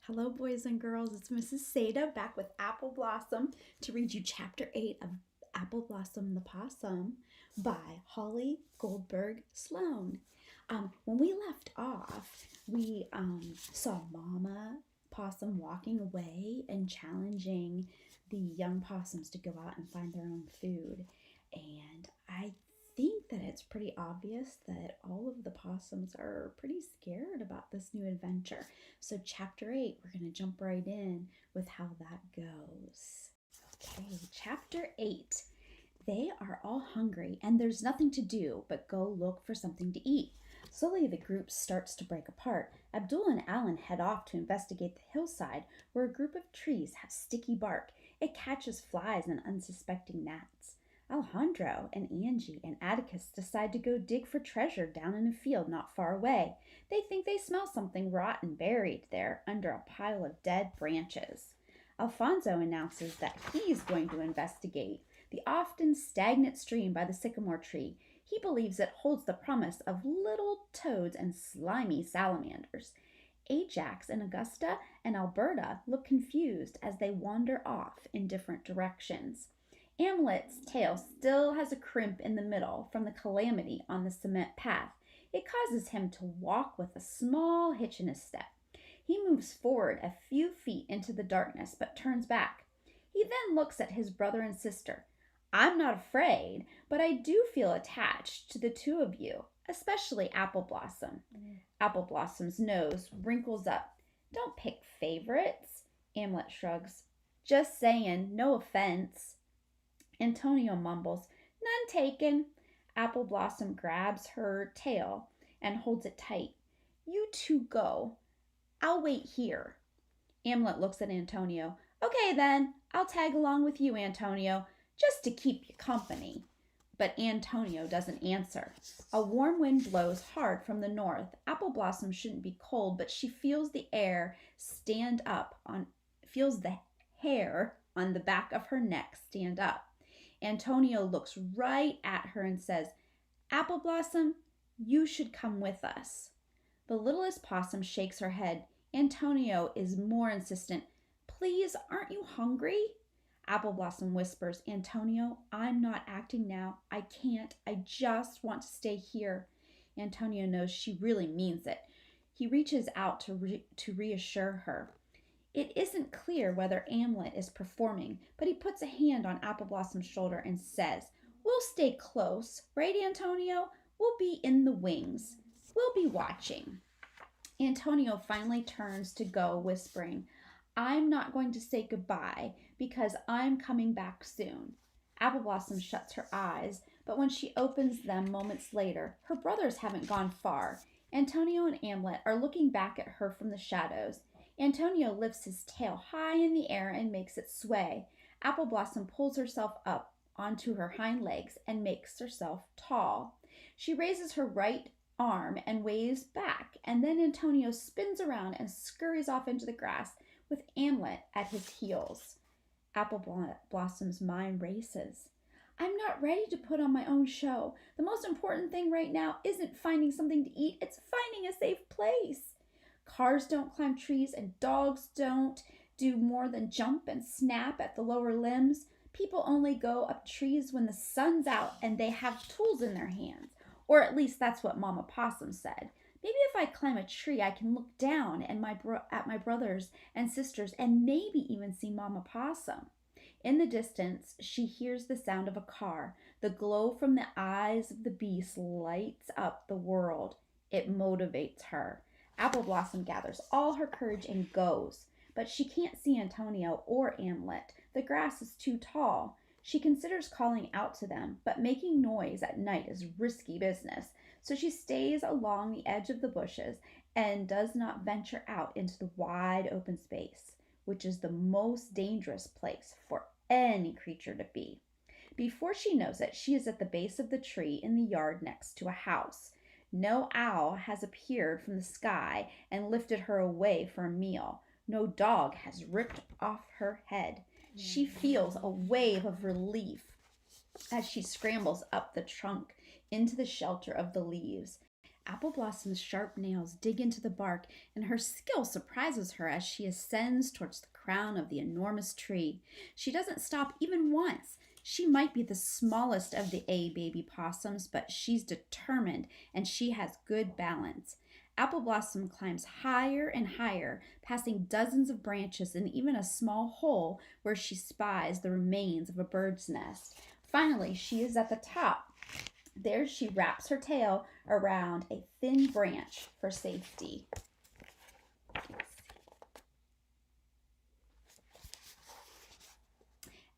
Hello, boys and girls. It's Mrs. Sada back with Appleblossom to read you Chapter 8 of Appleblossom the Possum by Holly Goldberg Sloan. When we left off, we saw Mama Possum walking away and challenging the young possums to go out and find their own food. And I think that it's pretty obvious that all of the possums are pretty scared about this new adventure. So chapter 8, we're going to jump right in with how that goes. Okay, chapter 8. They are all hungry and there's nothing to do but go look for something to eat. Slowly the group starts to break apart. Abdul and Alan head off to investigate the hillside where a group of trees have sticky bark. It catches flies and unsuspecting gnats. Alejandro and Angie and Atticus decide to go dig for treasure down in a field not far away. They think they smell something rotten buried there under a pile of dead branches. Alfonso announces that he's going to investigate the often stagnant stream by the sycamore tree. He believes it holds the promise of little toads and slimy salamanders. Ajax and Augusta and Alberta look confused as they wander off in different directions. Amlet's tail still has a crimp in the middle from the calamity on the cement path. It causes him to walk with a small hitch in his step. He moves forward a few feet into the darkness but turns back. He then looks at his brother and sister. I'm not afraid, but I do feel attached to the two of you, especially Appleblossom. Appleblossom's nose wrinkles up. Don't pick favorites, Amlet shrugs. Just saying, no offense. Antonio mumbles, none taken. Appleblossom grabs her tail and holds it tight. You two go. I'll wait here. Amlet looks at Antonio. Okay then, I'll tag along with you, Antonio, just to keep you company. But Antonio doesn't answer. A warm wind blows hard from the north. Appleblossom shouldn't be cold, but she feels the hair on the back of her neck stand up. Antonio looks right at her and says, Appleblossom, you should come with us. The littlest possum shakes her head. Antonio is more insistent. Please, aren't you hungry? Appleblossom whispers, Antonio, I'm not acting now. I can't. I just want to stay here. Antonio knows she really means it. He reaches out to reassure her. It isn't clear whether Amlet is performing, but he puts a hand on Appleblossom's shoulder and says, We'll stay close, right, Antonio? We'll be in the wings. We'll be watching. Antonio finally turns to go, whispering, I'm not going to say goodbye because I'm coming back soon. Appleblossom shuts her eyes, but when she opens them moments later, her brothers haven't gone far. Antonio and Amlet are looking back at her from the shadows. Antonio lifts his tail high in the air and makes it sway. Appleblossom pulls herself up onto her hind legs and makes herself tall. She raises her right arm and waves back, and then Antonio spins around and scurries off into the grass with Amlet at his heels. Appleblossom's mind races. I'm not ready to put on my own show. The most important thing right now isn't finding something to eat, it's finding a safe place. Cars don't climb trees and dogs don't do more than jump and snap at the lower limbs. People only go up trees when the sun's out and they have tools in their hands. Or at least that's what Mama Possum said. Maybe if I climb a tree, I can look down at my brothers and sisters and maybe even see Mama Possum. In the distance, she hears the sound of a car. The glow from the eyes of the beast lights up the world. It motivates her. Appleblossom gathers all her courage and goes, but she can't see Antonio or Amlet. The grass is too tall. She considers calling out to them, but making noise at night is risky business, so she stays along the edge of the bushes and does not venture out into the wide open space, which is the most dangerous place for any creature to be. Before she knows it, she is at the base of the tree in the yard next to a house. No owl has appeared from the sky and lifted her away for a meal. No dog has ripped off her head. She feels a wave of relief as she scrambles up the trunk into the shelter of the leaves. Apple Blossom's sharp nails dig into the bark, and her skill surprises her as she ascends towards the crown of the enormous tree. She doesn't stop even once. She might be the smallest of the baby possums, but she's determined and she has good balance. Apple Blossom climbs higher and higher, passing dozens of branches and even a small hole where she spies the remains of a bird's nest. Finally, she is at the top. There she wraps her tail around a thin branch for safety.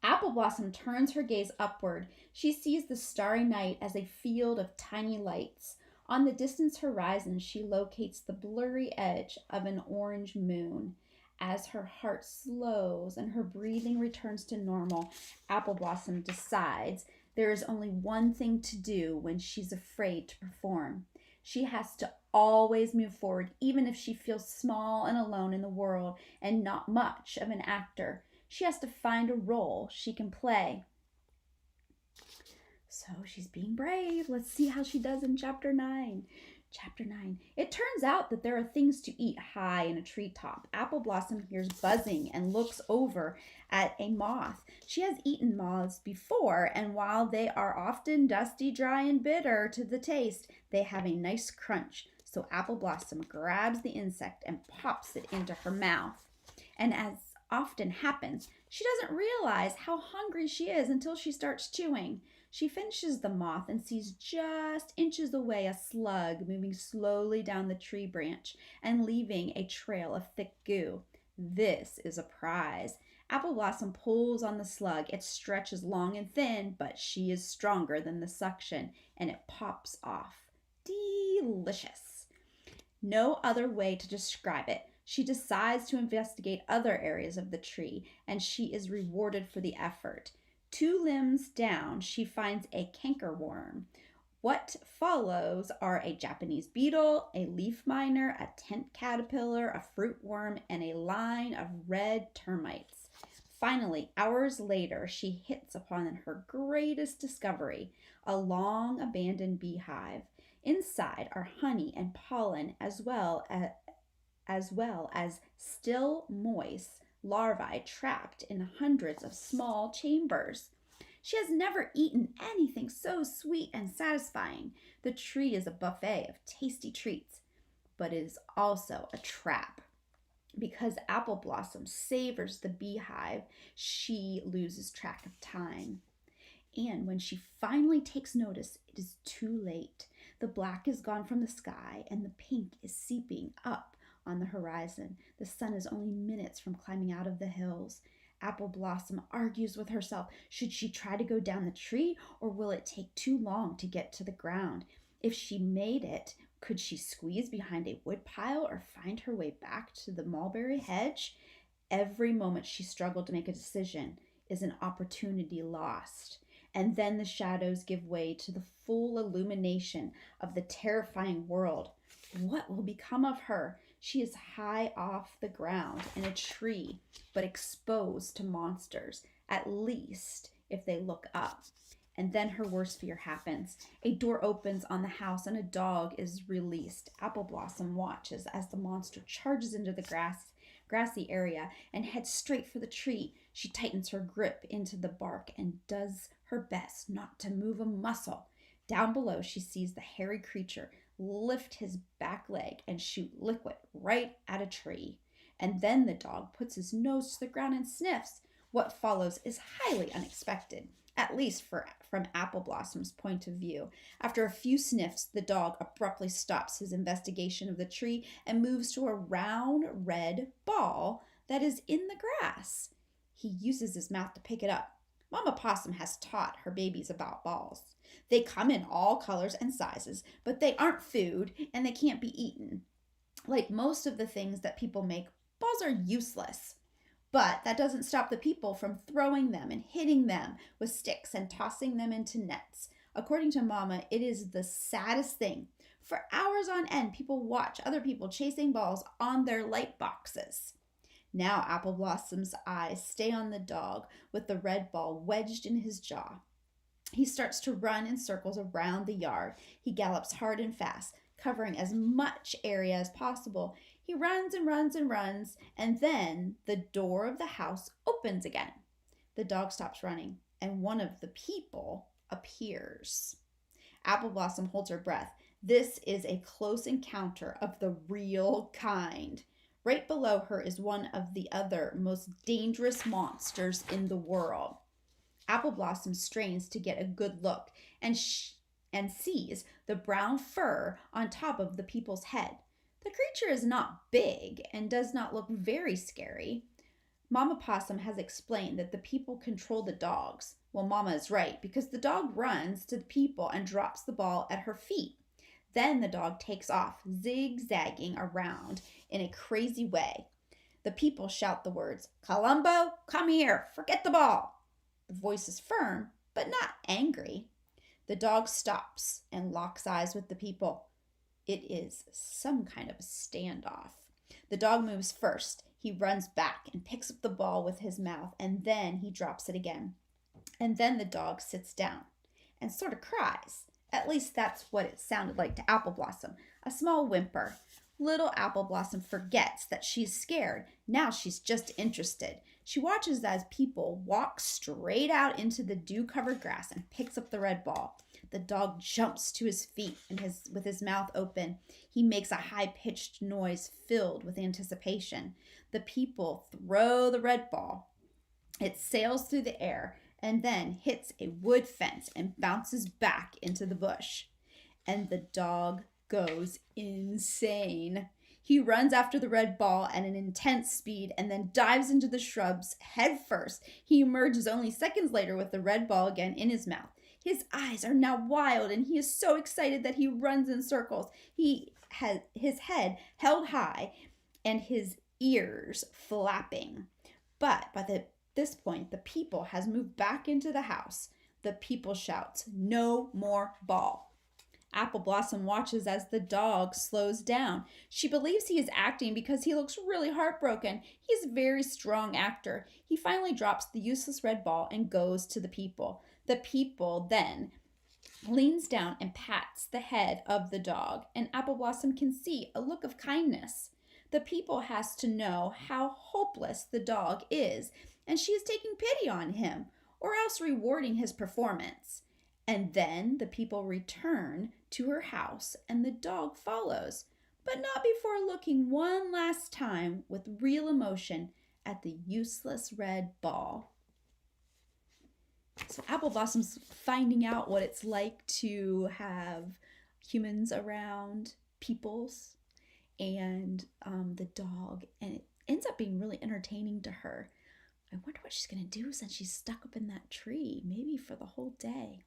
Apple Blossom turns her gaze upward. She sees the starry night as a field of tiny lights. On the distant horizon, she locates the blurry edge of an orange moon. As her heart slows and her breathing returns to normal, Apple Blossom decides there is only one thing to do when she's afraid to perform. She has to always move forward, even if she feels small and alone in the world and not much of an actor. She has to find a role she can play. So she's being brave. Let's see how she does in Chapter 9. Chapter 9. It turns out that there are things to eat high in a treetop. Apple Blossom hears buzzing and looks over at a moth. She has eaten moths before, and while they are often dusty, dry, and bitter to the taste, they have a nice crunch. So Apple Blossom grabs the insect and pops it into her mouth. And as often happens, she doesn't realize how hungry she is until she starts chewing. She finishes the moth and sees just inches away a slug moving slowly down the tree branch and leaving a trail of thick goo. This is a prize. Apple Blossom pulls on the slug. It stretches long and thin, but she is stronger than the suction, and it pops off. Delicious. No other way to describe it. She decides to investigate other areas of the tree, and she is rewarded for the effort. 2 limbs down, she finds a cankerworm. What follows are a Japanese beetle, a leaf miner, a tent caterpillar, a fruit worm, and a line of red termites. Finally, hours later, she hits upon her greatest discovery, a long abandoned beehive. Inside are honey and pollen, as well as still moist larvae trapped in hundreds of small chambers. She has never eaten anything so sweet and satisfying. The tree is a buffet of tasty treats, but it is also a trap. Because Apple Blossom savors the beehive, she loses track of time. And when she finally takes notice, it is too late. The black is gone from the sky, and the pink is seeping up on the horizon. The sun is only minutes from climbing out of the hills. Apple Blossom argues with herself. Should she try to go down the tree, or will it take too long to get to the ground? If she made it, could she squeeze behind a woodpile or find her way back to the mulberry hedge? Every moment she struggled to make a decision is an opportunity lost. And then the shadows give way to the full illumination of the terrifying world. What will become of her? She is high off the ground in a tree, but exposed to monsters, at least if they look up. And then her worst fear happens. A door opens on the house and a dog is released. Apple Blossom watches as the monster charges into the grassy area and heads straight for the tree. She tightens her grip into the bark and does her best not to move a muscle. Down below, she sees the hairy creature lift his back leg and shoot liquid right at a tree. And then the dog puts his nose to the ground and sniffs. What follows is highly unexpected, at least from Apple Blossom's point of view. After a few sniffs, the dog abruptly stops his investigation of the tree and moves to a round red ball that is in the grass. He uses his mouth to pick it up. Mama Possum has taught her babies about balls. They come in all colors and sizes, but they aren't food and they can't be eaten. Like most of the things that people make, balls are useless. But that doesn't stop the people from throwing them and hitting them with sticks and tossing them into nets. According to Mama, it is the saddest thing. For hours on end, people watch other people chasing balls on their light boxes. Now Apple Blossom's eyes stay on the dog with the red ball wedged in his jaw. He starts to run in circles around the yard. He gallops hard and fast, covering as much area as possible. He runs and runs and runs, and then the door of the house opens again. The dog stops running, and one of the people appears. Appleblossom holds her breath. This is a close encounter of the real kind. Right below her is one of the other most dangerous monsters in the world. Appleblossom strains to get a good look and sees the brown fur on top of the people's head. The creature is not big and does not look very scary. Mama Possum has explained that the people control the dogs. Well, Mama is right, because the dog runs to the people and drops the ball at her feet. Then the dog takes off, zigzagging around in a crazy way. The people shout the words, "Columbo, come here, forget the ball." The voice is firm, but not angry. The dog stops and locks eyes with the people. It is some kind of a standoff. The dog moves first. He runs back and picks up the ball with his mouth, and then he drops it again. And then the dog sits down and sort of cries. At least that's what it sounded like to Appleblossom, a small whimper. Little Appleblossom forgets that she's scared. Now she's just interested. She watches as people walk straight out into the dew-covered grass and picks up the red ball. The dog jumps to his feet and with his mouth open. He makes a high-pitched noise filled with anticipation. The people throw the red ball. It sails through the air and then hits a wood fence and bounces back into the bush. And the dog goes insane. He runs after the red ball at an intense speed and then dives into the shrubs head first. He emerges only seconds later with the red ball again in his mouth. His eyes are now wild and he is so excited that he runs in circles. He has his head held high and his ears flapping. But by this point, the people has moved back into the house. The people shouts, "No more ball." Appleblossom watches as the dog slows down. She believes he is acting because he looks really heartbroken. He is a very strong actor. He finally drops the useless red ball and goes to the people. The people then leans down and pats the head of the dog, and Appleblossom can see a look of kindness. The people has to know how hopeless the dog is, and she is taking pity on him, or else rewarding his performance. And then the people return to her house and the dog follows, but not before looking one last time with real emotion at the useless red ball. So Appleblossom's finding out what it's like to have humans around, peoples, and the dog, and it ends up being really entertaining to her. I wonder what she's going to do since she's stuck up in that tree, maybe for the whole day.